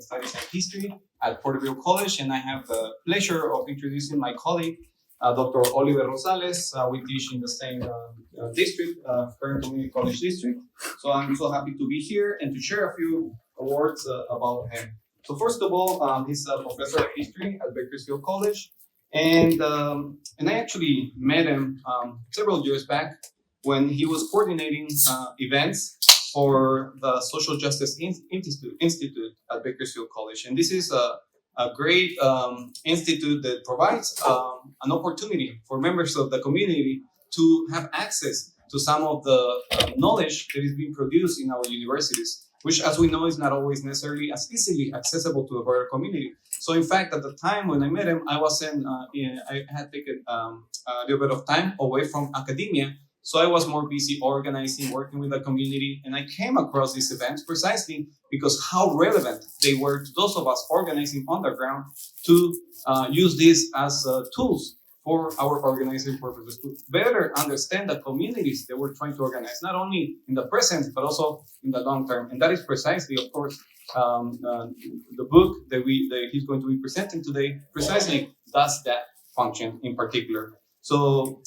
Studies and History at Porterville College, and I have the pleasure of introducing my colleague, Dr. Oliver Rosales. We teach in the same district, current community college district. So I'm so happy to be here and to share a few words about him. So first of all, he's a professor of history at Bakersfield College, and I actually met him several years back when he was coordinating events for the Social Justice Institute at Bakersfield College. And this is a great institute that provides an opportunity for members of the community to have access to some of the knowledge that is being produced in our universities, which, as we know, is not always necessarily as easily accessible to a broader community. So in fact, at the time when I met him, I had taken a little bit of time away from academia. So I was more busy organizing, working with the community, and I came across these events precisely because how relevant they were to those of us organizing on the ground to use this as tools for our organizing purposes, to better understand the communities that we're trying to organize, not only in the present, but also in the long term. And that is precisely, of course, the book that he's going to be presenting today precisely does that function in particular. So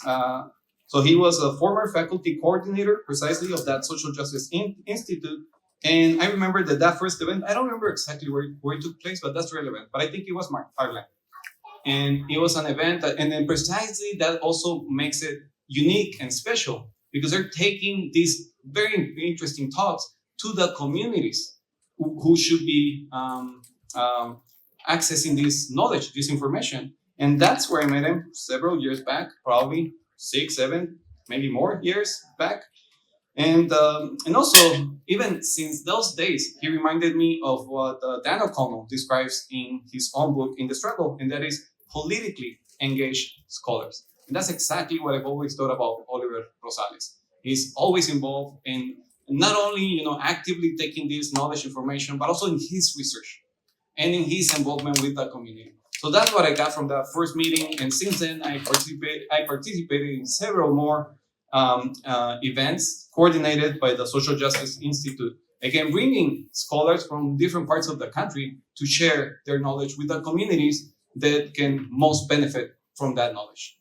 he was a former faculty coordinator precisely of that Social Justice Institute. And I remember that first event, I don't remember exactly where it took place, but that's relevant. But I think it was Ireland. And it was an event and then precisely that also makes it unique and special because they're taking these very interesting talks to the communities who should be accessing this knowledge, this information. And that's where I met him several years back, probably 6, 7, maybe more years back. And also, even since those days, he reminded me of what Dan O'Connell describes in his own book, In the Struggle, and that is politically engaged scholars. And that's exactly what I've always thought about Oliver Rosales. He's always involved in not only actively taking this knowledge information, but also in his research and in his involvement with the community. So that's what I got from that first meeting, and since then I participated in several more events coordinated by the Social Justice Institute. Again, bringing scholars from different parts of the country to share their knowledge with the communities that can most benefit from that knowledge.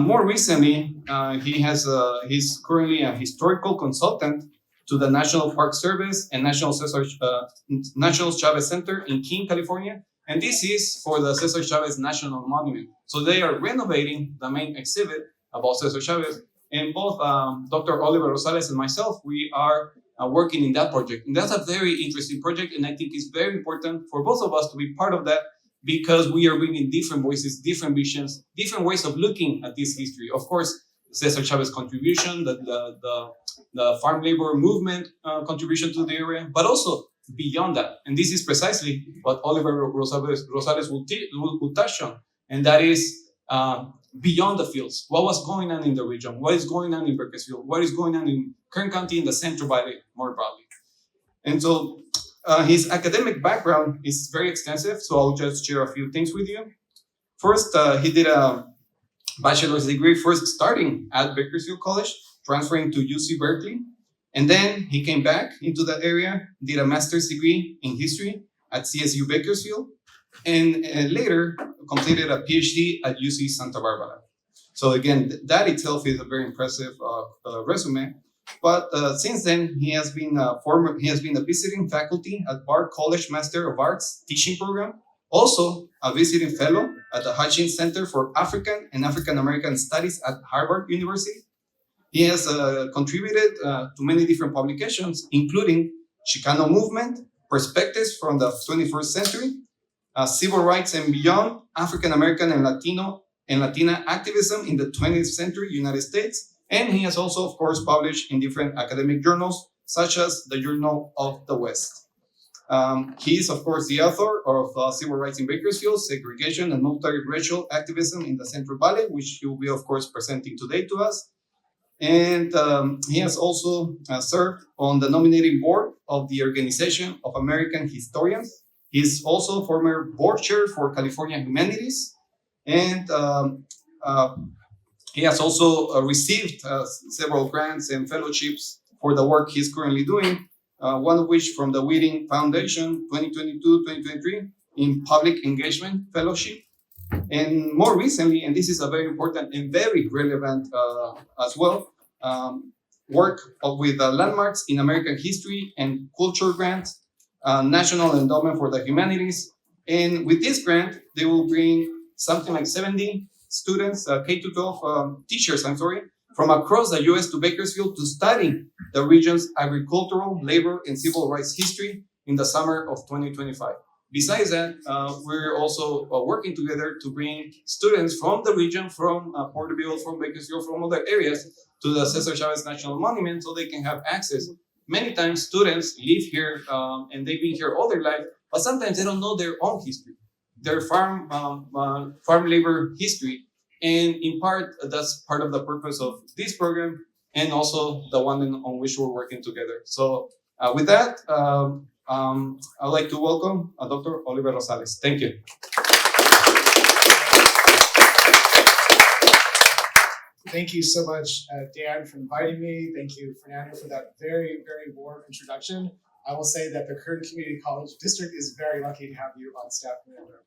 More recently, he's currently a historical consultant to the National Park Service and National Chavez Center in King, California. And this is for the César Chávez National Monument. So they are renovating the main exhibit about César Chávez. And both Dr. Oliver Rosales and myself, we are working in that project. And that's a very interesting project. And I think it's very important for both of us to be part of that because we are bringing different voices, different visions, different ways of looking at this history. Of course, César Chávez's contribution, the farm labor movement contribution to the area, but also beyond that. And this is precisely what Oliver Rosales will touch on. And that is beyond the fields. What was going on in the region? What is going on in Bakersfield? What is going on in Kern County in the Central Valley more broadly? And so his academic background is very extensive. So I'll just share a few things with you. First, he did a bachelor's degree, first starting at Bakersfield College, transferring to UC Berkeley. And then he came back into that area, did a master's degree in history at CSU Bakersfield, and later completed a PhD at UC Santa Barbara. So again, that itself is a very impressive resume. But since then, he has been a visiting faculty at Bard College Master of Arts teaching program, also a visiting fellow at the Hutchins Center for African and African American Studies at Harvard University. He has contributed to many different publications, including Chicano Movement, Perspectives from the 21st Century, Civil Rights and Beyond, African American and Latino and Latina Activism in the 20th Century United States. And he has also, of course, published in different academic journals, such as the Journal of the West. He is, of course, the author of Civil Rights in Bakersfield, Segregation and Multiracial Activism in the Central Valley, which he will be, of course, presenting today to us. And he has also served on the nominating board of the Organization of American Historians. He's also former board chair for California Humanities. And he has also received several grants and fellowships for the work he's currently doing, one of which from the Whiting Foundation 2022-2023 in Public Engagement Fellowship. And more recently, and this is a very important and very relevant as well, work with landmarks in American history and culture grant, National Endowment for the Humanities. And with this grant, they will bring something like 70 students, K-12 teachers, from across the US to Bakersfield to study the region's agricultural, labor, and civil rights history in the summer of 2025. Besides that, we're also working together to bring students from the region, from Porterville, from Bakersfield, from other areas to the César Chávez National Monument so they can have access. Many times students live here and they've been here all their life, but sometimes they don't know their own history, their farm labor history. And in part, that's part of the purpose of this program and also the one on which we're working together. So with that, I'd like to welcome Dr. Oliver Rosales. Thank you. Thank you so much, Dan, for inviting me. Thank you, Fernando, for that very, very warm introduction. I will say that the Kern Community College District is very lucky to have you on staff, Fernando.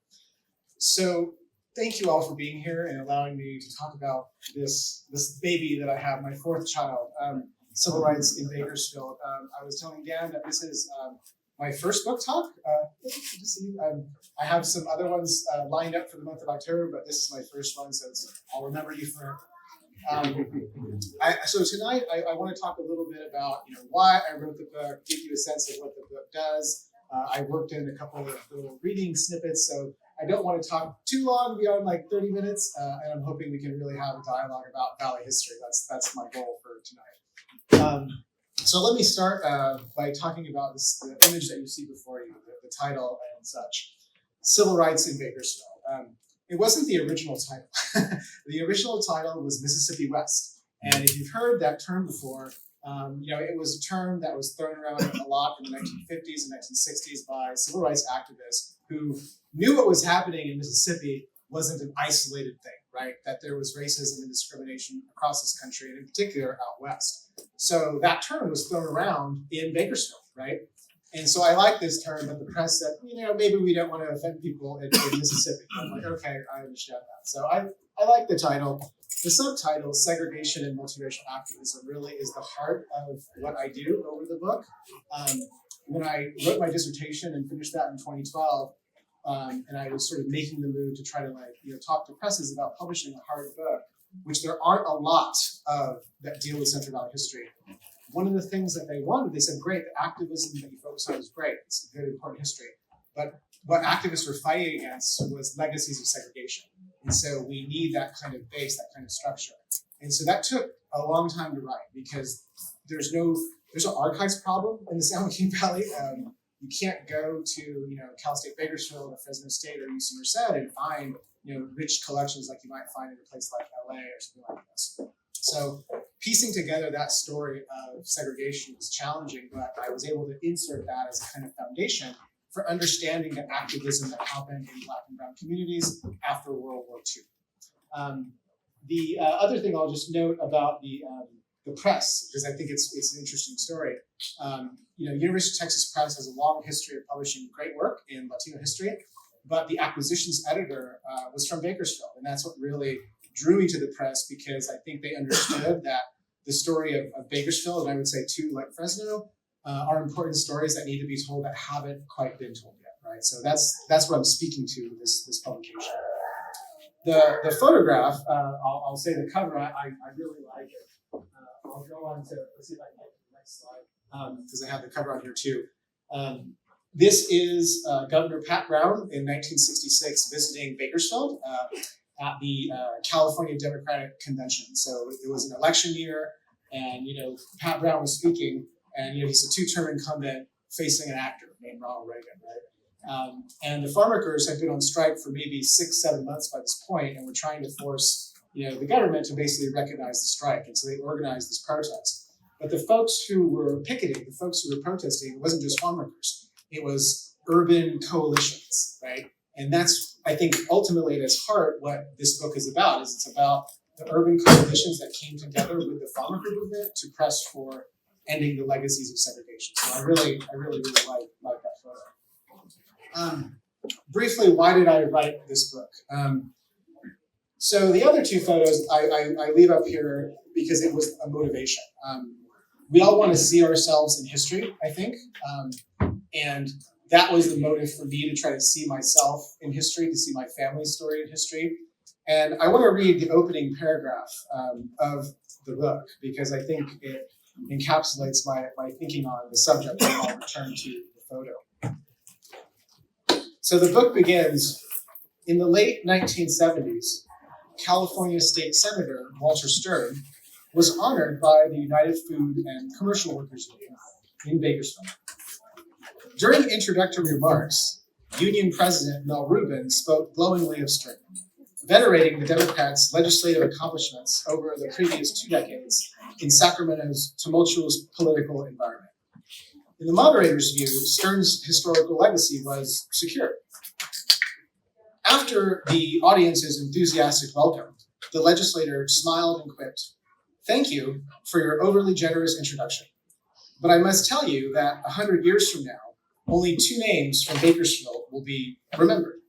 So thank you all for being here and allowing me to talk about this baby that I have, my fourth child, civil rights in Bakersfield. I was telling Dan that this is my first book talk. Good to see you. I have some other ones lined up for the month of October, but this is my first one, so I'll remember you forever. So tonight I want to talk a little bit about why I wrote the book, give you a sense of what the book does. I worked in a couple of little reading snippets, so I don't want to talk too long, beyond like 30 minutes, and I'm hoping we can really have a dialogue about Valley history. That's my goal for tonight. So let me start by talking about the image that you see before you, the title and such. Civil Rights in Bakersfield. It wasn't the original title. The original title was Mississippi West. And if you've heard that term before, it was a term that was thrown around a lot in the 1950s and 1960s by civil rights activists who knew what was happening in Mississippi wasn't an isolated thing, right? That there was racism and discrimination across this country, and in particular out west. So that term was thrown around in Bakersfield, right? And so I like this term, but the press said, maybe we don't want to offend people in Mississippi. I'm like, okay, I understand that. So I like the title. The subtitle, Segregation and Multiracial Activism, really is the heart of what I do over the book. When I wrote my dissertation and finished that in 2012, and I was sort of making the move to try to talk to presses about publishing a hard book, which there aren't a lot of that deal with Central Valley history. One of the things that they wanted, they said, great, the activism that you focus on is great. It's a very important history. But what activists were fighting against was legacies of segregation. And so we need that kind of base, that kind of structure. And so that took a long time to write because there's an archives problem in the San Joaquin Valley. You can't go to Cal State Bakersfield or Fresno State or UC Merced and find rich collections like you might find in a place like LA or something like this. So piecing together that story of segregation was challenging, but I was able to insert that as a kind of foundation for understanding the activism that happened in Black and Brown communities after World War II. The other thing I'll just note about the press, because I think it's an interesting story. University of Texas Press has a long history of publishing great work in Latino history, but the acquisitions editor was from Bakersfield, and that's what really drew me to the press, because I think they understood that the story of Bakersfield, and I would say too, like Fresno, are important stories that need to be told that haven't quite been told yet, right? So that's what I'm speaking to with this publication. The photograph, I'll say the cover, I really like it. I'll go on to, let's see if I can get to the next slide, because I have the cover on here too. This is Governor Pat Brown in 1966 visiting Bakersfield at the California Democratic Convention. So it was an election year, and Pat Brown was speaking, and he's a two-term incumbent facing an actor named Ronald Reagan, right? And the farm workers had been on strike for maybe 6-7 months by this point, and were trying to force the government to basically recognize the strike, and so they organized this protest. But the folks who were picketing, the folks who were protesting, it wasn't just farm workers; it was urban coalitions, right? And that's, I think, ultimately at its heart, what this book is about. Is it's about the urban coalitions that came together with the farm worker movement to press for ending the legacies of segregation. So I really like that photo. Briefly, why did I write this book? So the other two photos I leave up here because it was a motivation. We all want to see ourselves in history, I think, and that was the motive for me to try to see myself in history, to see my family's story in history. And I want to read the opening paragraph of the book because I think it encapsulates my thinking on the subject, and I'll return to the photo. So the book begins, in the late 1970s, California State Senator Walter Stern was honored by the United Food and Commercial Workers Union in Bakersfield. During introductory remarks, Union President Mel Rubin spoke glowingly of Stern, venerating the Democrats' legislative accomplishments over the previous 2 decades in Sacramento's tumultuous political environment. In the moderator's view, Stern's historical legacy was secure. After the audience's enthusiastic welcome, the legislator smiled and quipped, "Thank you for your overly generous introduction. But I must tell you that 100 years from now, only 2 names from Bakersfield will be remembered,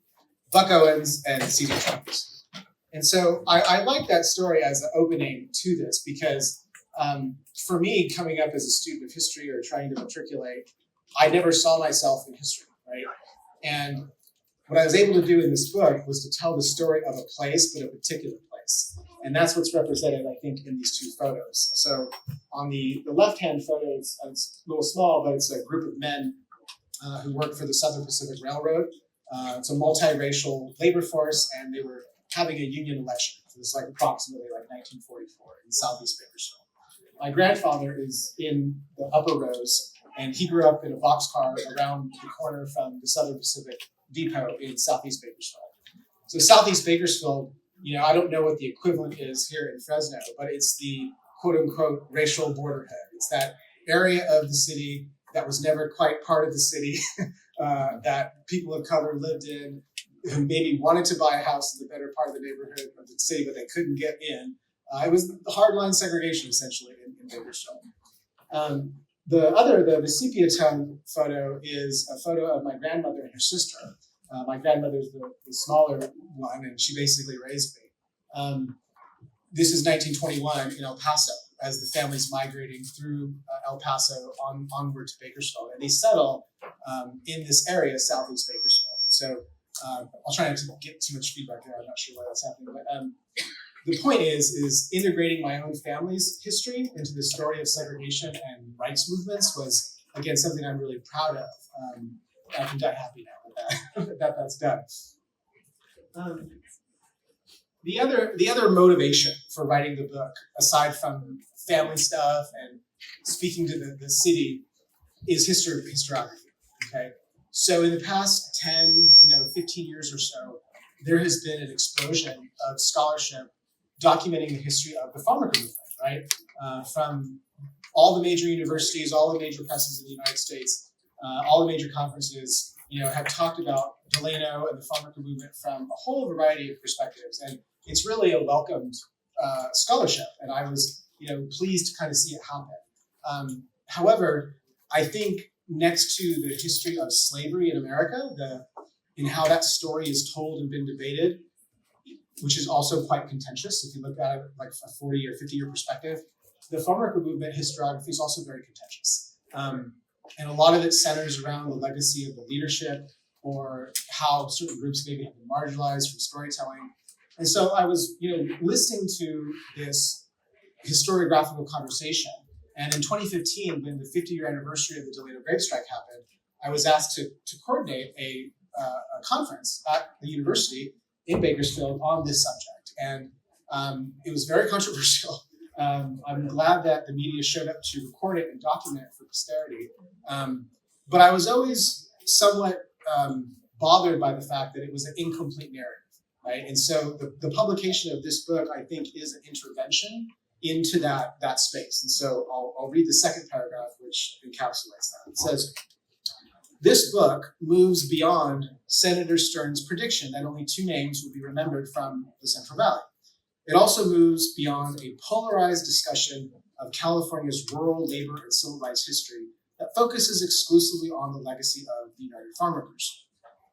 Buck Owens and César Chávez." And so I like that story as an opening to this because for me, coming up as a student of history or trying to matriculate, I never saw myself in history, right? And what I was able to do in this book was to tell the story of a place, but a particular place. And that's what's represented, I think, in these 2 photos. So on the left-hand photo, it's a little small, but it's a group of men who work for the Southern Pacific Railroad. It's a multiracial labor force, and they were having a union election. It was like approximately like 1944 in Southeast Bakersfield. My grandfather is in the upper rows, and he grew up in a boxcar around the corner from the Southern Pacific Depot in Southeast Bakersfield. So Southeast Bakersfield, I don't know what the equivalent is here in Fresno, but it's the quote-unquote racial borderhead. It's that area of the city that was never quite part of the city, that people of color lived in, who maybe wanted to buy a house in the better part of the neighborhood of the city, but they couldn't get in. It was hardline segregation, essentially, in Bakersfield. The sepia tone photo is a photo of my grandmother and her sister. My grandmother's the smaller one, and she basically raised me. This is 1921 in El Paso, as the family's migrating through El Paso onward to Bakersfield. And they settle in this area, Southeast Bakersfield. And so I'll try not to get too much feedback there. I'm not sure why that's happening. But the point is integrating my own family's history into the story of segregation and rights movements was, again, something I'm really proud of. I can die happy now that that's done. The other motivation for writing the book, aside from family stuff and speaking to the city, is historiography. Okay, so in the past 10, 15 years or so, there has been an explosion of scholarship documenting the history of the farm worker movement, right? From all the major universities, all the major presses in the United States, all the major conferences, have talked about Delano and the farm worker movement from a whole variety of perspectives. And it's really a welcomed scholarship. And I was, pleased to kind of see it happen. However, I think next to the history of slavery in America, in how that story is told and been debated, which is also quite contentious if you look at it like a 40 or 50-year perspective, the farm worker movement historiography is also very contentious. And a lot of it centers around the legacy of the leadership or how certain groups maybe have been marginalized from storytelling. And so I was, listening to this historiographical conversation. And in 2015, when the 50-year anniversary of the Delano grape strike happened, I was asked to coordinate a conference at the university in Bakersfield on this subject. And it was very controversial. I'm glad that the media showed up to record it and document it for posterity. But I was always somewhat bothered by the fact that it was an incomplete narrative, right? And so the publication of this book, I think, is an intervention into that space. And so I'll read the second paragraph, which encapsulates that. It says, "This book moves beyond Senator Stern's prediction that only 2 names will be remembered from the Central Valley. It also moves beyond a polarized discussion of California's rural labor and civil rights history that focuses exclusively on the legacy of the United Farm Workers.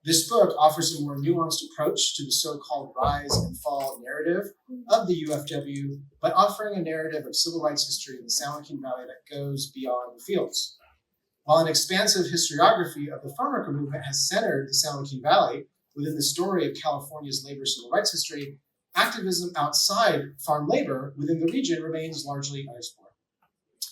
This book offers a more nuanced approach to the so-called rise and fall narrative of the UFW by offering a narrative of civil rights history in the San Joaquin Valley that goes beyond the fields. While an expansive historiography of the farm worker movement has centered the San Joaquin Valley within the story of California's labor civil rights history, activism outside farm labor within the region remains largely unexplored.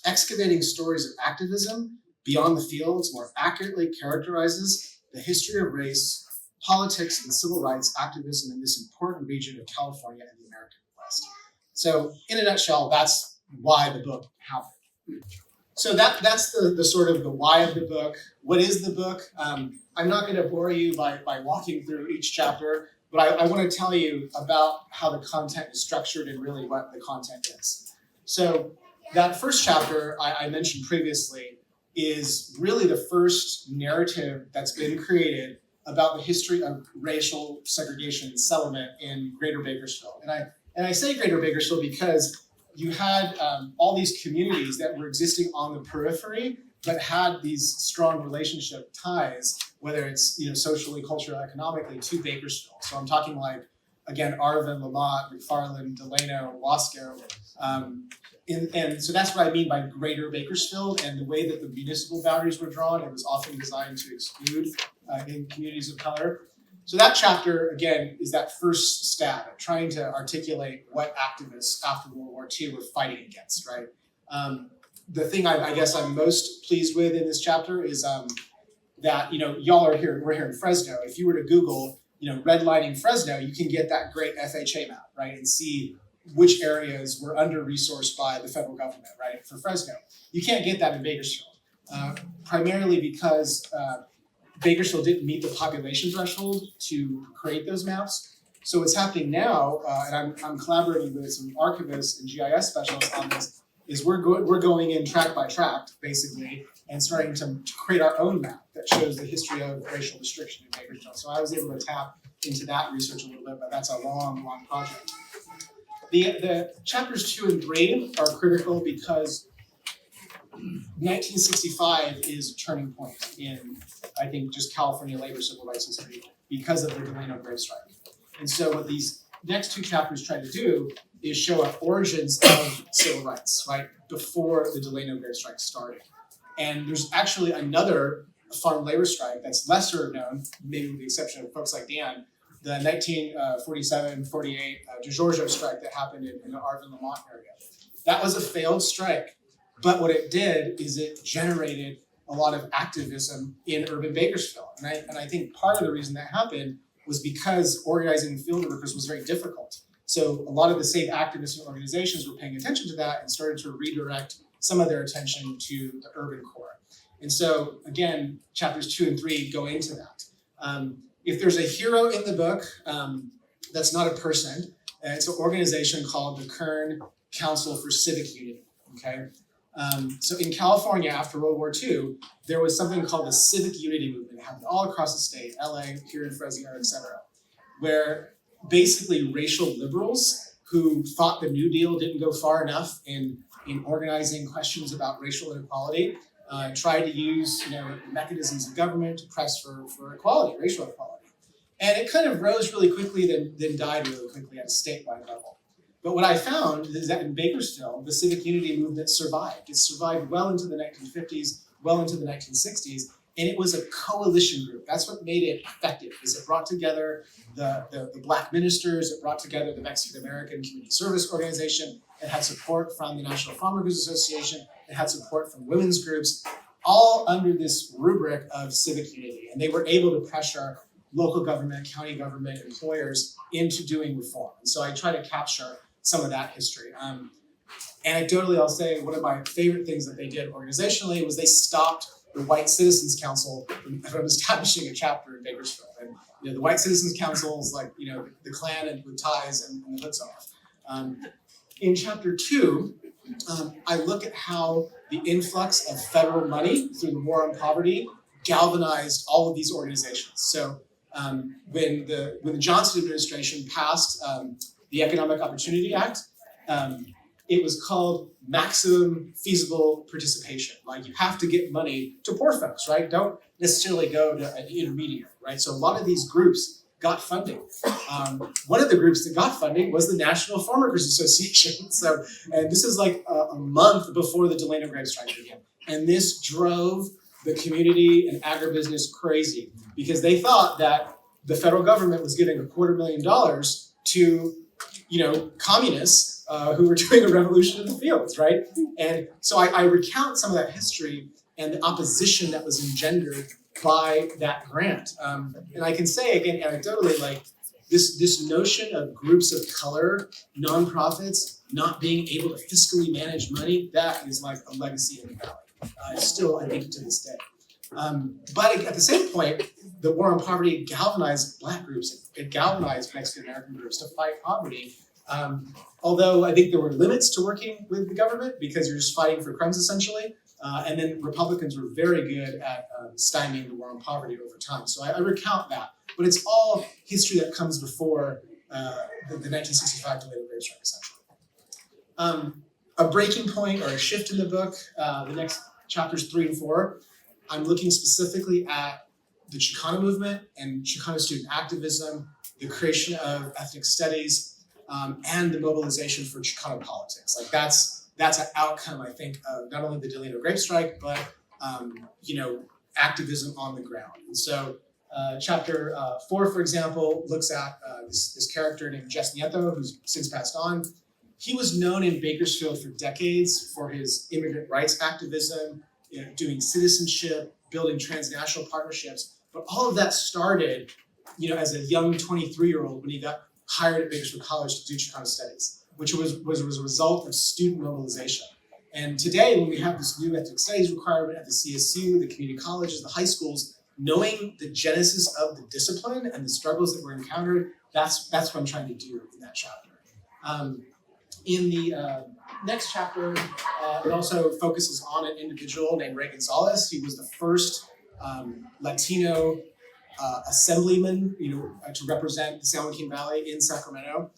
Excavating stories of activism beyond the fields more accurately characterizes the history of race, politics, and civil rights activism in this important region of California and the American West. So, in a nutshell, that's why the book happened. So that's the sort of the why of the book. What is the book? I'm not going to bore you by walking through each chapter, but I want to tell you about how the content is structured and really what the content is. So that first chapter I mentioned previously is really the first narrative that's been created about the history of racial segregation and settlement in Greater Bakersfield. And I say Greater Bakersfield because you had all these communities that were existing on the periphery, but had these strong relationship ties, whether it's socially, culturally, economically, to Bakersfield. So I'm talking like, again, Arvin, Lamont, McFarland, Delano, Wasco. And so that's what I mean by Greater Bakersfield, and the way that the municipal boundaries were drawn, it was often designed to exclude in communities of color. So that chapter, again, is that first stab at trying to articulate what activists after World War II were fighting against, right? The thing I guess I'm most pleased with in this chapter is that, y'all are here, we're here in Fresno. If you were to Google, redlining Fresno, you can get that great FHA map, right? And see which areas were under-resourced by the federal government, right, for Fresno. You can't get that in Bakersfield, primarily because Bakersfield didn't meet the population threshold to create those maps. So what's happening now, and I'm collaborating with some archivists and GIS specialists on this, is we're going in tract by tract, basically, and starting to create our own map that shows the history of racial restriction in Bakersfield. So I was able to tap into that research a little bit, but that's a long, long project. The chapters 2 and 3 are critical because 1965 is a turning point in, I think, just California labor civil rights history because of the Delano grave strike. And so what these next two chapters try to do is show up origins of civil rights, right, before the Delano grave strike started. And there's actually another farm labor strike that's lesser known, maybe with the exception of folks like Dan, the 1947-48 DeGiorgio strike that happened in the Arvin, Lamont area. That was a failed strike, but what it did is it generated a lot of activism in urban Bakersfield. And I think part of the reason that happened was because organizing field workers was very difficult. So a lot of the same activists and organizations were paying attention to that and started to redirect some of their attention to the urban core. And so again, chapters 2 and 3 go into that. If there's a hero in the book, that's not a person. It's an organization called the Kern Council for Civic Unity, okay? So in California, after World War II, there was something called the Civic Unity Movement. It happened all across the state, LA, here in Fresno, et cetera, where basically racial liberals who thought the New Deal didn't go far enough in organizing questions about racial inequality, tried to use mechanisms of government to press for equality, racial equality. And it kind of rose really quickly, then died really quickly at a statewide level. But what I found is that in Bakersfield, the civic unity movement survived. It survived well into the 1950s, well into the 1960s, and it was a coalition group. That's what made it effective, is it brought together the Black ministers, it brought together the Mexican American Community Service Organization, it had support from the National Farm Workers Association, it had support from women's groups, all under this rubric of civic unity. And they were able to pressure local government, county government, employers into doing reform. And so I try to capture some of that history. Anecdotally, I'll say one of my favorite things that they did organizationally was they stopped the White Citizens Council from establishing a chapter in Bakersfield. And the White Citizens Council is like the Klan and with ties and the hoods off. In chapter 2, I look at how the influx of federal money through the War on Poverty galvanized all of these organizations. So when the Johnson administration passed the Economic Opportunity Act, it was called maximum feasible participation. Like you have to get money to poor folks, right? Don't necessarily go to an intermediary, right? So a lot of these groups got funding. One of the groups that got funding was the National Farm Workers Association. So, and this is like a month before the Delano grape strike began. And this drove the community and agribusiness crazy because they thought that the federal government was giving $250,000 to, communists who were doing a revolution in the fields, right? And so I recount some of that history and the opposition that was engendered by that grant. And I can say again, anecdotally, like this notion of groups of color, nonprofits, not being able to fiscally manage money, that is like a legacy in the Valley. Still, I think, to this day. But at the same point, the war on poverty galvanized Black groups, it galvanized Mexican American groups to fight poverty. Although I think there were limits to working with the government because you're just fighting for crumbs essentially. And then Republicans were very good at stymieing the war on poverty over time. So I recount that. But it's all history that comes before the 1965 Delano grape strike, essentially. A breaking point or a shift in the book, the next chapters 3 and 4, I'm looking specifically at the Chicano movement and Chicano student activism, the creation of ethnic studies, and the mobilization for Chicano politics. Like that's an outcome, I think, of not only the Delano grape strike, but activism on the ground. And so chapter 4, for example, looks at this character named Jess Nieto, who's since passed on. He was known in Bakersfield for decades for his immigrant rights activism, doing citizenship, building transnational partnerships. But all of that started, as a young 23-year-old when he got hired at Bakersfield College to do Chicano studies, which was a result of student mobilization. And today, when we have this new ethnic studies requirement at the CSU, the community colleges, the high schools, knowing the genesis of the discipline and the struggles that were encountered, that's what I'm trying to do in that chapter. In the next chapter, it also focuses on an individual named Ray Gonzalez. He was the first Latino assemblyman, to represent the San Joaquin Valley in Sacramento.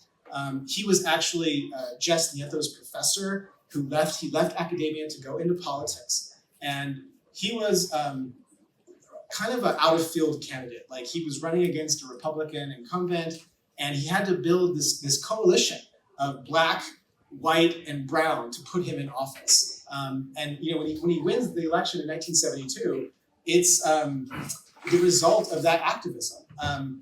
He was actually Jess Nieto's professor who left academia to go into politics. And he was kind of an out-of-field candidate. Like he was running against a Republican incumbent, and he had to build this coalition of Black, white, and brown to put him in office. And when he wins the election in 1972, it's the result of that activism.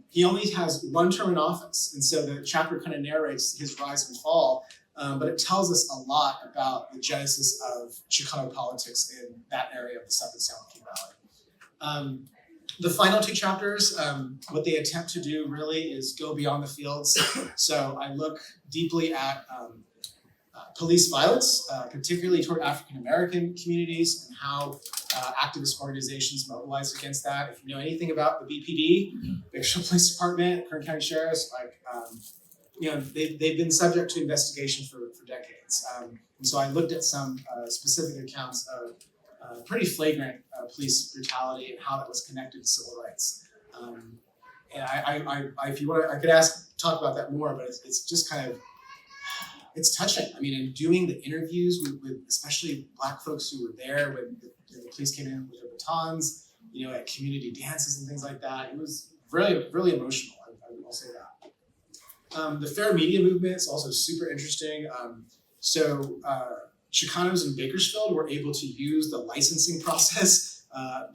He only has one term in office, and so the chapter kind of narrates his rise and fall, but it tells us a lot about the genesis of Chicano politics in that area of the Southern San Joaquin Valley. The final 2 chapters, what they attempt to do really is go beyond the fields. So I look deeply at police violence, particularly toward African American communities, and how activist organizations mobilize against that. If you know anything about the BPD, Bakersfield Police Department, Kern County Sheriffs, they've been subject to investigation for decades. And so I looked at some specific accounts of pretty flagrant police brutality and how that was connected to civil rights. And I if you want, I could talk about that more, but it's just kind of, it's touching. I mean, in doing the interviews with especially Black folks who were there when the police came in with their batons, at community dances and things like that, it was really, really emotional. I will say that. The fair media movement is also super interesting. Chicanos in Bakersfield were able to use the licensing process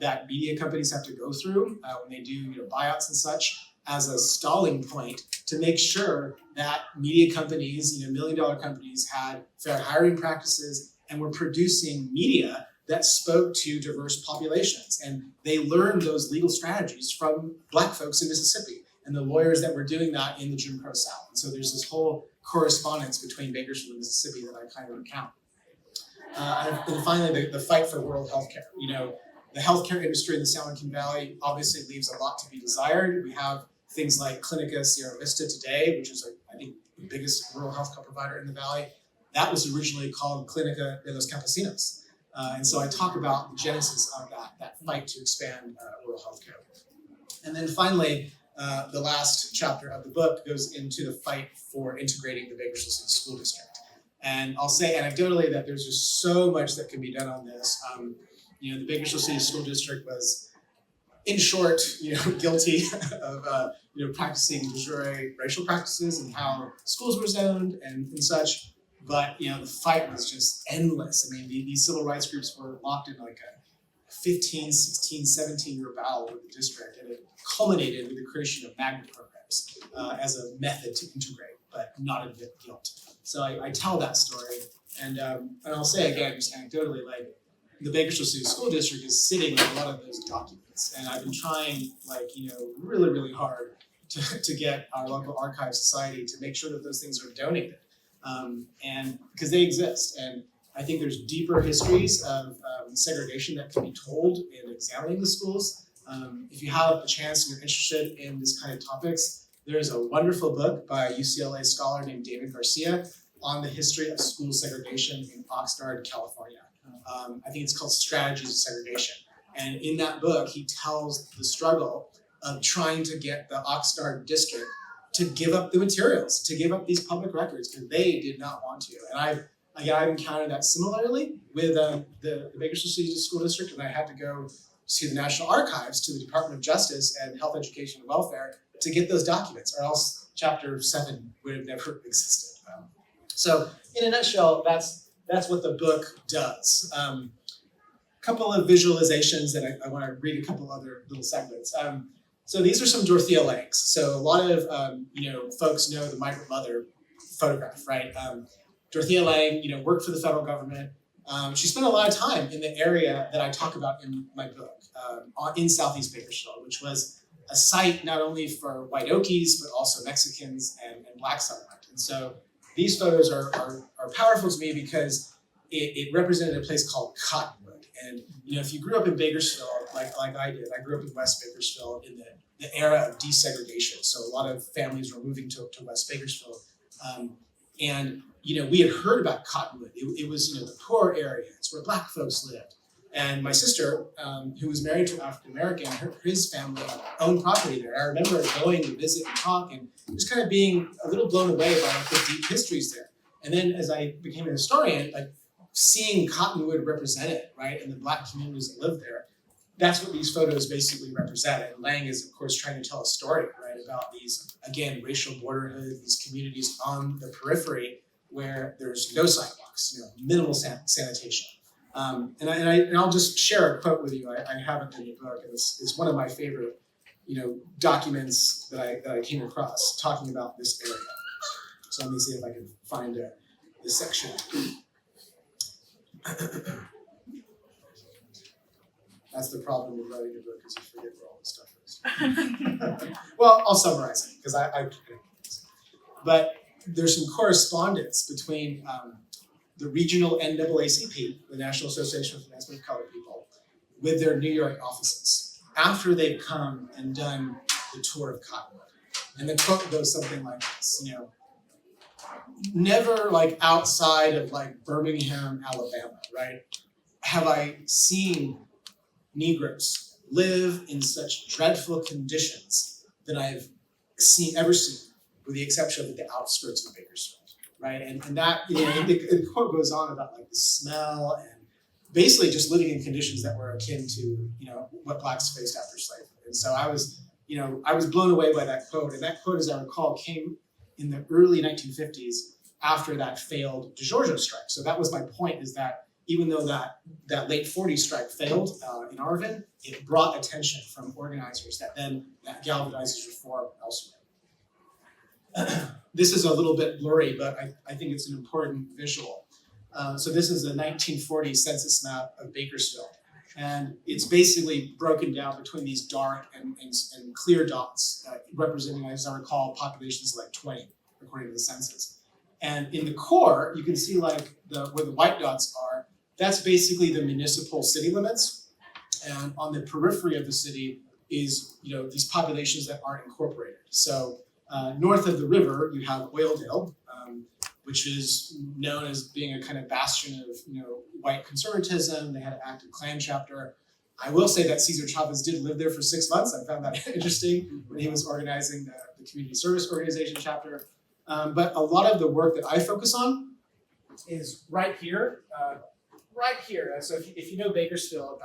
that media companies have to go through when they do buyouts and such as a stalling point to make sure that media companies, $1 million companies, had fair hiring practices and were producing media that spoke to diverse populations. And they learned those legal strategies from Black folks in Mississippi and the lawyers that were doing that in the Jim Crow South. And so there's this whole correspondence between Bakersfield and Mississippi that I kind of recount. And finally, the fight for rural healthcare. The healthcare industry in the San Joaquin Valley obviously leaves a lot to be desired. We have things like Clinica Sierra Vista today, which is, I think, the biggest rural healthcare provider in the valley. That was originally called Clinica de los Campesinos. And so I talk about the genesis of that fight to expand rural healthcare. And then finally, the last chapter of the book goes into the fight for integrating the Bakersfield City School District. And I'll say anecdotally that there's just so much that can be done on this. The Bakersfield City School District was, in short, guilty of practicing de jure racial practices and how schools were zoned and such. But the fight was just endless. I mean, these civil rights groups were locked in like a 15, 16, 17-year battle with the district, and it culminated with the creation of magnet programs as a method to integrate, but not admit guilt. So I tell that story, and I'll say again, just anecdotally, like the Bakersfield City School District is sitting on a lot of those documents, and I've been trying, really, really hard to get our local archive society to make sure that those things are donated, and because they exist, and I think there's deeper histories of segregation that can be told in examining the schools. If you have a chance and you're interested in this kind of topics, there's a wonderful book by a UCLA scholar named David Garcia on the history of school segregation in Oxnard, California. I think it's called Strategies of Segregation. And in that book, he tells the struggle of trying to get the Oxnard district to give up the materials, to give up these public records, because they did not want to. And I've encountered that similarly with the Bakersfield City School District, and I had to go to the National Archives, to the Department of Justice and Health, Education, and Welfare to get those documents, or else Chapter 7 would have never existed. So in a nutshell, that's what the book does. Couple of visualizations that I want to read a couple other little segments. So these are some Dorothea Langs. So a lot of folks know the migrant mother photograph, right? Dorothea Lang, worked for the federal government. She spent a lot of time in the area that I talk about in my book, in Southeast Bakersfield, which was a site not only for white Okies, but also Mexicans and Black settlement. And so these photos are powerful to me because it represented a place called Cottonwood. And if you grew up in Bakersfield, like I did, I grew up in West Bakersfield in the era of desegregation. So a lot of families were moving to West Bakersfield. And we had heard about Cottonwood. It was the poor area. It's where Black folks lived. And my sister, who was married to an African American, his family owned property there. I remember going to visit and talk, and just kind of being a little blown away by the deep histories there. And then as I became a historian, seeing Cottonwood represented, right, and the Black communities that lived there, that's what these photos basically represent. And Lang is, of course, trying to tell a story, right, about these, again, racial borderhood, these communities on the periphery where there's no sidewalks, minimal sanitation. And I'll just share a quote with you. I have it in the book, and it's one of my favorite, documents that I came across talking about this area. So let me see if I can find this section. That's the problem with writing a book, is you forget where all this stuff is. Well, I'll summarize it because I but there's some correspondence between the regional NAACP, the National Association for Advancement of Colored People, with their New York offices after they've come and done the tour of Cottonwood. And the quote goes something like this, never outside of Birmingham, Alabama, right, have I seen Negroes live in such dreadful conditions that I've ever seen, with the exception of the outskirts of Bakersfield. Right, and that the quote goes on about the smell and basically just living in conditions that were akin to what Blacks faced after slavery. And so I was blown away by that quote. And that quote, as I recall, came in the early 1950s after that failed DeGiorgio strike. So that was my point: is that even though that late 40s strike failed in Arvin, it brought attention from organizers that galvanizes reform elsewhere. This is a little bit blurry, but I think it's an important visual. So this is a 1940 census map of Bakersfield. And it's basically broken down between these dark and clear dots, representing, as I recall, populations like 20, according to the census. And in the core, you can see where the white dots are, that's basically the municipal city limits. And on the periphery of the city is, these populations that aren't incorporated. So north of the river, you have Oildale, which is known as being a kind of bastion of white conservatism. They had an active Klan chapter. I will say that César Chávez did live there for 6 months. I found that interesting when he was organizing the community service organization chapter. But a lot of the work that I focus on is right here, right here. So if you know Bakersfield,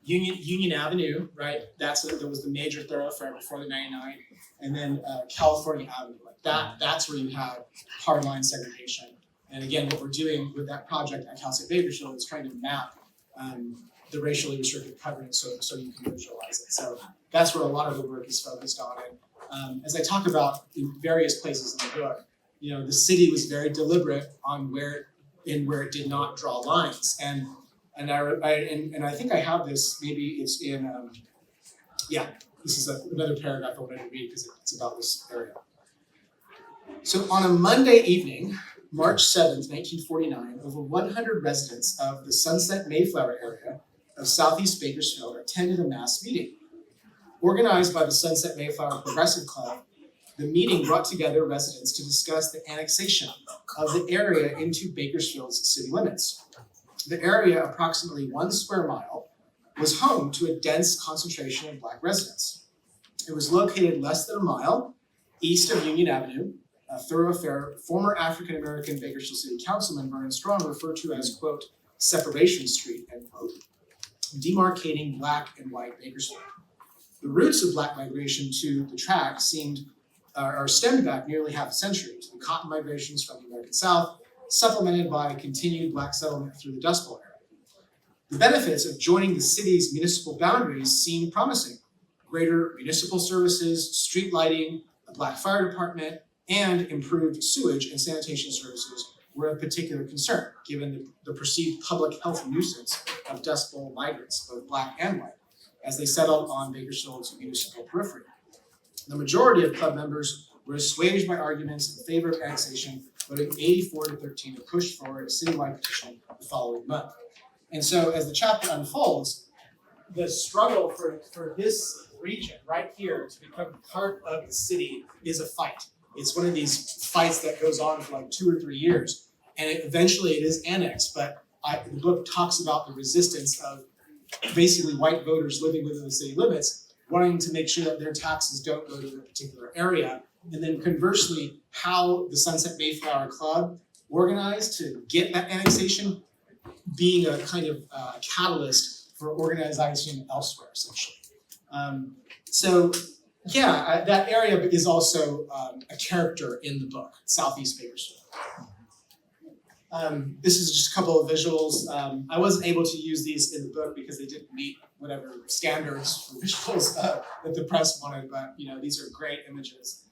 Union Avenue, right? That was the major thoroughfare before the 99, and then California Avenue, like that. That's where you have hardline segregation. And again, what we're doing with that project at Cal State Bakersfield is trying to map the racially restricted covenant so you can visualize it. So that's where a lot of the work is focused on. And as I talk about in various places in the book, the city was very deliberate on where it did not draw lines. And I think I have this. Maybe it's in. This is another paragraph I wanted to read because it's about this area. So on a Monday evening, March 7th, 1949, over 100 residents of the Sunset Mayflower area of Southeast Bakersfield attended a mass meeting. Organized by the Sunset Mayflower Progressive Club, the meeting brought together residents to discuss the annexation of the area into Bakersfield's city limits. The area, approximately 1 square mile, was home to a dense concentration of Black residents. It was located less than a mile east of Union Avenue, a thoroughfare former African-American Bakersfield City Councilman Vernon Strong referred to as, quote, Separation Street, end quote, demarcating Black and white Bakersfield. The roots of Black migration to the tract stemmed back nearly half a century to the cotton migrations from the American South, supplemented by continued Black settlement through the Dust Bowl era. The benefits of joining the city's municipal boundaries seemed promising. Greater municipal services, street lighting, a Black fire department, and improved sewage and sanitation services were of particular concern, given the perceived public health nuisance of Dust Bowl migrants, both Black and white, as they settled on Bakersfield's municipal periphery. The majority of club members were assuaged by arguments in favor of annexation, voting 84-13 to push forward a citywide petition the following month. And so as the chapter unfolds, the struggle for this region right here to become part of the city is a fight. It's one of these fights that goes on for like 2 or 3 years, and eventually it is annexed. But the book talks about the resistance of basically white voters living within the city limits, wanting to make sure that their taxes don't go to a particular area. And then conversely, how the Sunset Mayflower Club organized to get that annexation, being a kind of catalyst for organization elsewhere, essentially. That area is also a character in the book, Southeast Bakersfield. This is just a couple of visuals. I wasn't able to use these in the book because they didn't meet whatever standards for visuals that the press wanted, but these are great images.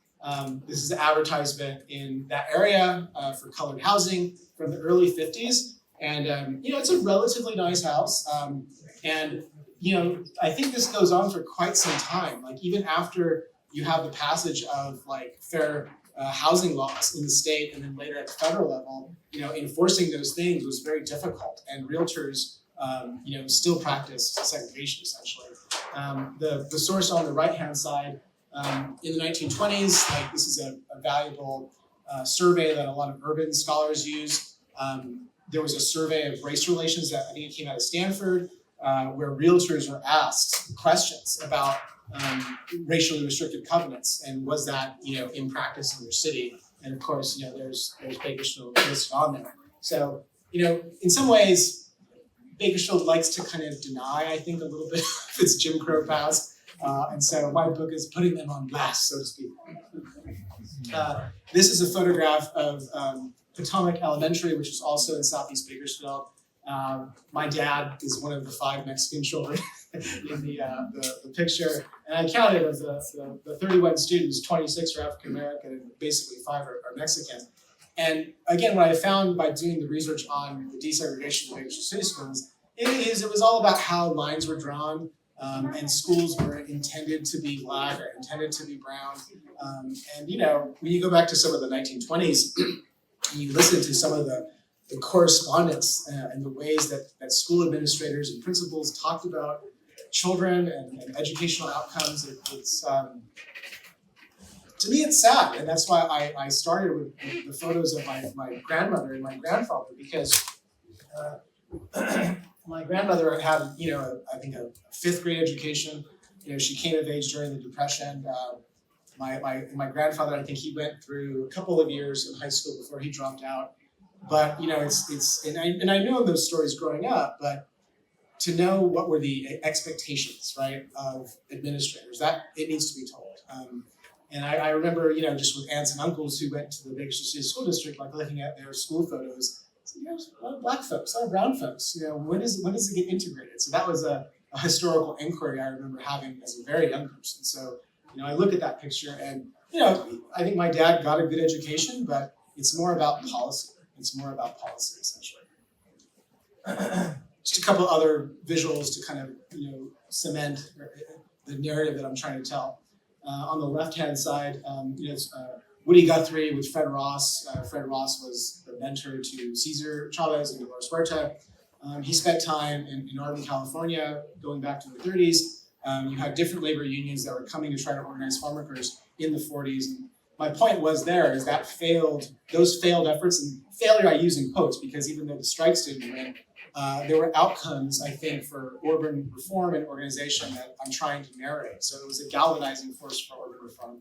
This is an advertisement in that area for colored housing from the early 50s. And it's a relatively nice house. I think this goes on for quite some time. Like even after you have the passage of like fair housing laws in the state, and then later at the federal level, enforcing those things was very difficult. And realtors, still practice segregation essentially. The source on the right-hand side, in the 1920s, like this is a valuable survey that a lot of urban scholars use. There was a survey of race relations that I think it came out of Stanford, where realtors were asked questions about racially restricted covenants and was that in practice in your city. And of course, there's Bakersfield listed on there. So in some ways, Bakersfield likes to kind of deny, I think, a little bit of its Jim Crow past. And so my book is putting them on blast, so to speak. This is a photograph of Potomac Elementary, which is also in Southeast Bakersfield. My dad is one of the 5 Mexican children in the picture. And I counted of the 31 students, 26 are African American and basically 5 are Mexican. And again, what I found by doing the research on the desegregation of Bakersfield City Schools, it was all about how lines were drawn, and schools were intended to be Black or intended to be brown. When you go back to some of the 1920s, and you listen to some of the correspondence and the ways that school administrators and principals talked about children and educational outcomes, it's to me it's sad, and that's why I started with the photos of my grandmother and my grandfather, because my grandmother had I think a 5th grade education. She came of age during the Depression. My grandfather, I think he went through a couple of years in high school before he dropped out. But and I know those stories growing up, but to know what were the expectations, right, of administrators, that it needs to be told. And I remember, just with aunts and uncles who went to the Bakersfield City School District, like looking at their school photos, a lot of black folks, a lot of brown folks. When does it get integrated? So that was a historical inquiry I remember having as a very young person. So I look at that picture, and I think my dad got a good education, but it's more about policy. It's more about policy, essentially. Just a couple other visuals to kind of cement the narrative that I'm trying to tell. On the left-hand side, it's Woody Guthrie with Fred Ross. Fred Ross was the mentor to César Chávez and Dolores Huerta. He spent time in Northern California, going back to the 30s. You had different labor unions that were coming to try to organize farm workers in the 40s. And my point was that those failed efforts, and failure I use in quotes because even though the strikes didn't win, there were outcomes, I think, for urban reform and organization that I'm trying to narrate. So it was a galvanizing force for urban reform.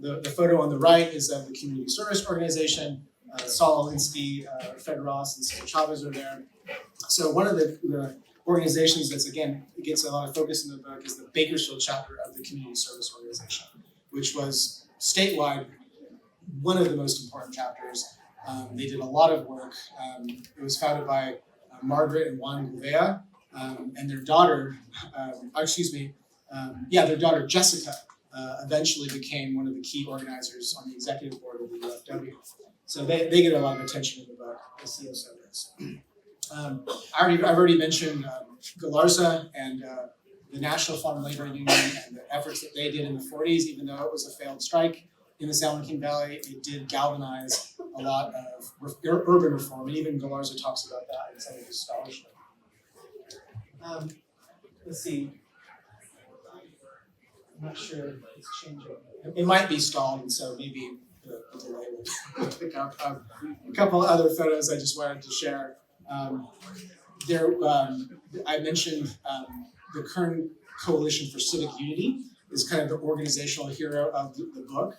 The photo on the right is of the community service organization. Saul Alinsky, Fred Ross, and César Chávez are there. So one of the organizations that's, again, gets a lot of focus in the book is the Bakersfield chapter of the community service organization, which was statewide one of the most important chapters. They did a lot of work. It was founded by Margaret and Juan Gouveia, and their daughter, their daughter Jessica eventually became one of the key organizers on the executive board of the UFW. So they get a lot of attention in the book, as Theo said this. I've already mentioned Galarza and the National Farm Labor Union and the efforts that they did in the 40s, even though it was a failed strike in the San Joaquin Valley, it did galvanize a lot of urban reform, and even Galarza talks about that in some of his scholarship. Let's see. I'm not sure if it's changing. It might be stalled, and so maybe the delay will pick up. A couple other photos I just wanted to share. I mentioned the Kern Coalition for Civic Unity is kind of the organizational hero of the book.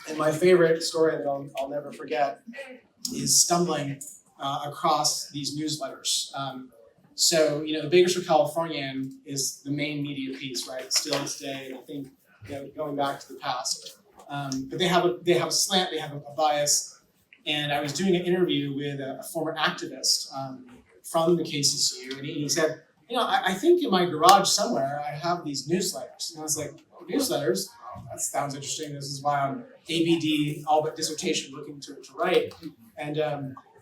And my favorite story that I'll never forget is stumbling across these newsletters. So the Bakersfield Californian is the main media piece, right? Still today, and I think going back to the past. But they have a slant, they have a bias. And I was doing an interview with a former activist from the KCCU, and he said, I think in my garage somewhere I have these newsletters. And I was like, newsletters? Oh, that sounds interesting. This is why I'm ABD, all but dissertation, looking to write. And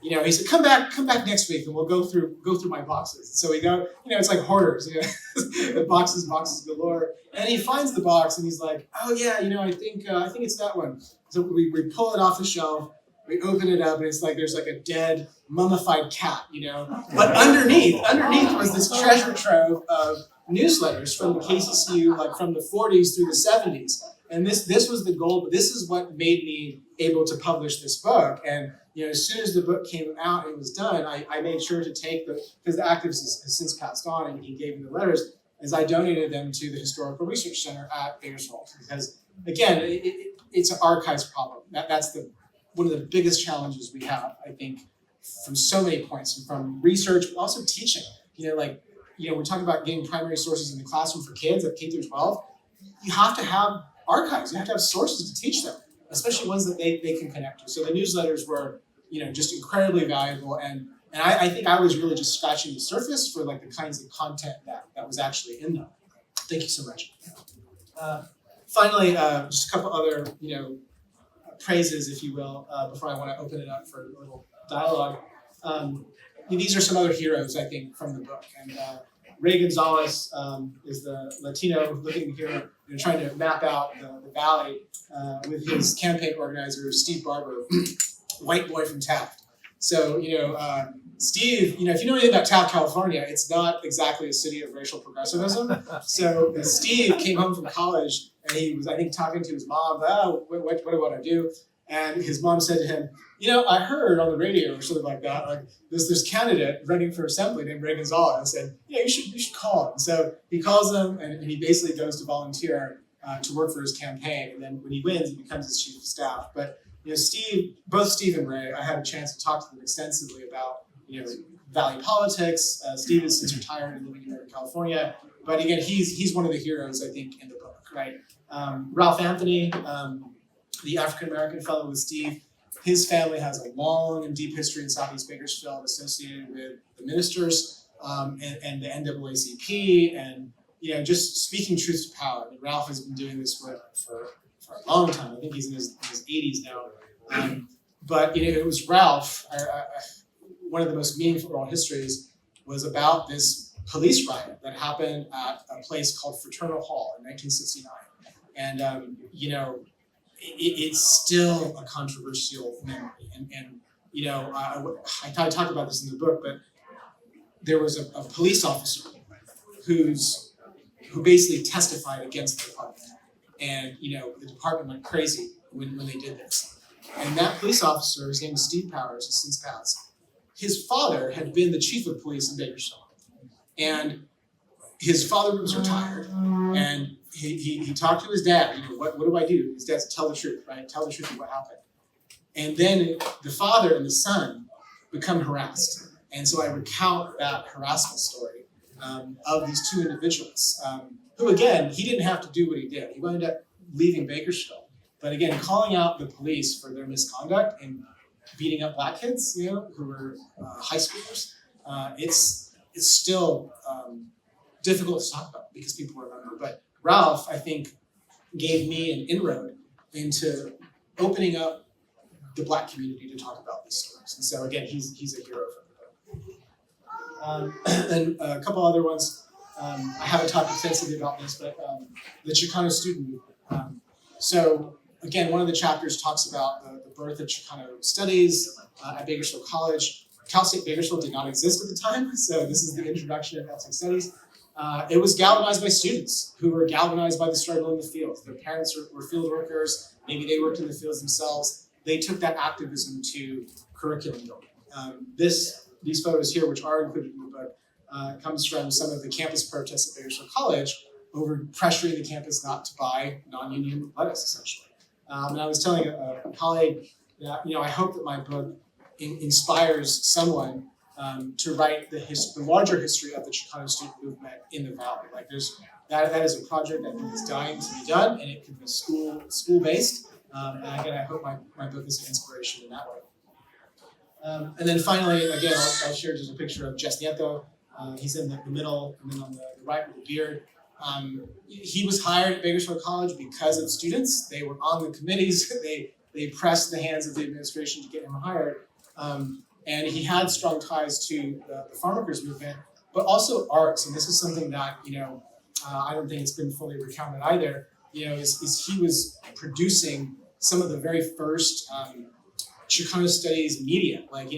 he said, come back next week, and we'll go through my boxes. So we go, it's like hoarders, boxes galore. And he finds the box, and he's like, oh yeah, I think it's that one. So we pull it off the shelf. We open it up, and it's like there's like a dead, mummified cat, But underneath was this treasure trove of newsletters from the KCCU, like from the 40s through the 70s. And this was the goal. But this is what made me able to publish this book. And as soon as the book came out and it was done, I made sure to take because the activist has since passed on, and he gave me the letters, as I donated them to the Historical Research Center at Bakersfield. Because again, it's an archives problem. That's one of the biggest challenges we have, I think, from so many points, and from research, but also teaching. We're talking about getting primary sources in the classroom for kids at K through 12. You have to have archives. You have to have sources to teach them, especially ones that they can connect to. So the newsletters were, just incredibly valuable. And I think I was really just scratching the surface for like the kinds of content that was actually in them. Thank you so much. Finally, just a couple other, praises, if you will, before I want to open it up for a little dialogue. These are some other heroes, I think, from the book. And Ray Gonzalez is the Latino-looking hero, trying to map out the valley with his campaign organizer, Steve Barber, white boy from Taft. So, Steve, if you know anything about Taft, California, it's not exactly a city of racial progressivism. So Steve came home from college, and he was, I think, talking to his mom, what do I do? And his mom said to him, I heard on the radio or something like that, like this candidate running for assembly named Ray Gonzalez, and you should call him. So he calls him, and he basically goes to volunteer to work for his campaign. And then when he wins, he becomes his chief of staff. But both Steve and Ray, I had a chance to talk to them extensively about, Valley politics. Steve is since retired and living in Northern California, but again, he's one of the heroes, I think, in the book, right? Ralph Anthony, the African American fellow with Steve, his family has a long and deep history in Southeast Bakersfield associated with the ministers and the NAACP, and just speaking truth to power. I mean, Ralph has been doing this work for a long time. I think he's in his 80s now. But it was Ralph. One of the most meaningful oral histories was about this police riot that happened at a place called Fraternal Hall in 1969, and it's still a controversial memory. And I talked about this in the book, but there was a police officer who basically testified against the department, and the department went crazy when they did this. And that police officer, his name is Steve Powers, has since passed. His father had been the chief of police in Bakersfield, and his father was retired, and he talked to his dad. What do I do? His dad said, "Tell the truth, right? Tell the truth of what happened." And then the father and the son become harassed, and so I recount that harassment story of these two individuals, who again, he didn't have to do what he did. He wound up leaving Bakersfield, but again, calling out the police for their misconduct and beating up black kids, who were high schoolers. It's still difficult to talk about because people remember. But Ralph, I think, gave me an inroad into opening up the black community to talk about these stories. And so again, he's a hero for the book. And a couple other ones. I haven't talked extensively about this, but the Chicano student movement. So again, one of the chapters talks about the birth of Chicano studies at Bakersfield College. Cal State Bakersfield did not exist at the time, so this is the introduction of ethnic studies. It was galvanized by students who were galvanized by the struggle in the fields. Their parents were field workers, maybe they worked in the fields themselves. They took that activism to curriculum building. These photos here, which are included in the book, comes from some of the campus protests at Bakersfield College over pressuring the campus not to buy non-union lettuce, essentially. And I was telling a colleague that I hope that my book inspires someone to write the larger history of the Chicano student movement in the Valley. Like that is a project that is dying to be done, and it can be school based. And again, I hope my book is an inspiration in that way. And then finally, again, I'll share just a picture of Jess Nieto. He's in the middle, and then on the right with the beard. He was hired at Bakersfield College because of students. They were on the committees. They pressed the hands of the administration to get him hired. And he had strong ties to the farm workers movement, but also arts. And this is something that, I don't think it's been fully recounted either, is he was producing some of the very first Chicano studies media, like,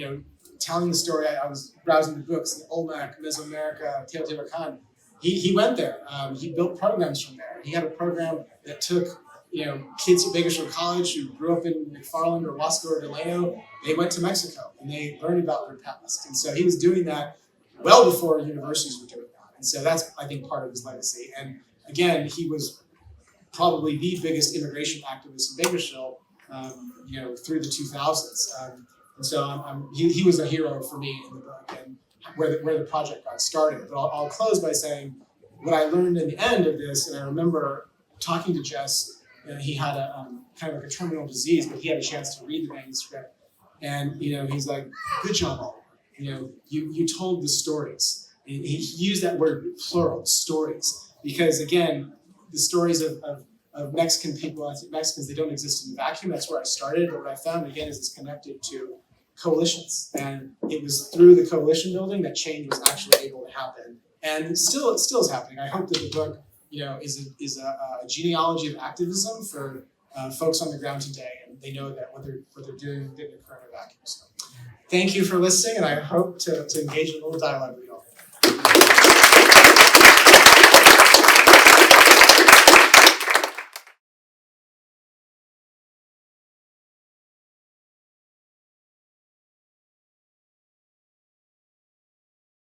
telling the story. I was browsing the books, the Olmec, Mesoamerica, Teotihuacan. He went there. He built programs from there. He had a program that took kids at Bakersfield College who grew up in McFarland or Wasco or Delano. They went to Mexico and they learned about their past. And so he was doing that well before universities were doing that. And so that's, I think, part of his legacy. And again, he was probably the biggest immigration activist in Bakersfield, through the 2000s. And so he was a hero for me in the book and where the project got started. But I'll close by saying what I learned in the end of this, and I remember talking to Jess. He had a kind of like a terminal disease, but he had a chance to read the manuscript. And he's like, "Good job, Oliver. You told the stories." And he used that word plural, stories, because again, the stories of Mexican people, Mexicans, they don't exist in a vacuum. That's where I started. But what I found again is it's connected to coalitions, and it was through the coalition building that change was actually able to happen, and it still is happening. I hope that the book, is a genealogy of activism for folks on the ground today, and they know that what they're doing didn't occur in a vacuum. So, thank you for listening, and I hope to engage in a little dialogue with you.